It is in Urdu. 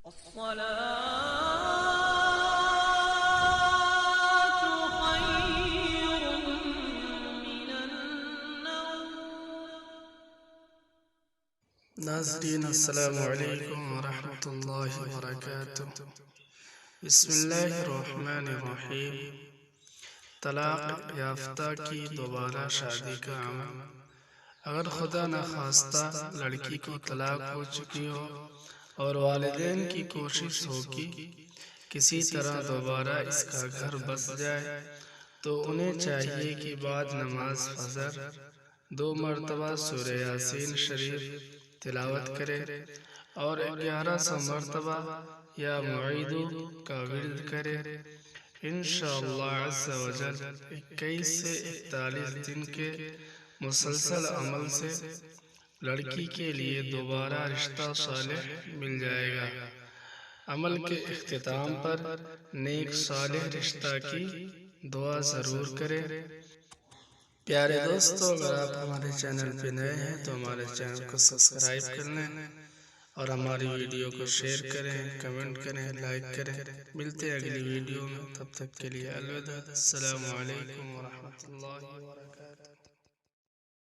ناظرین السلام علیکم ورحمۃ اللہ وبرکاتہ۔ بسم اللہ الرحمن الرحیم۔ طلاق یافتہ کی دوبارہ شادی کا عمل۔ اگر خدا نخواستہ لڑکی کو طلاق ہو چکی ہو اور والدین کی کوشش ہو کہ کسی طرح دوبارہ اس کا گھر بس جائے تو انہیں چاہیے کہ بعد نماز فجر 2 مرتبہ سورہ یاسین شریف تلاوت کرے اور 1100 مرتبہ یا معیدو کا ورد کرے۔ انشاءاللہ عز و جل 21 سے 41 دن کے مسلسل عمل سے لڑکی کے لیے دوبارہ رشتہ صالح مل جائے گا۔ عمل کے اختتام پر نیک صالح رشتہ کی دعا ضرور کریں۔ پیارے دوستو، اگر آپ ہمارے چینل پہ نئے ہیں تو ہمارے چینل کو سبسکرائب کر لیں اور ہماری ویڈیو کو شیئر کریں، کمنٹ کریں، لائک کریں۔ ملتے ہیں اگلی ویڈیو میں، تب تک کے لیے الوداع۔ السلام علیکم ورحمۃ اللہ وبرکاتہ۔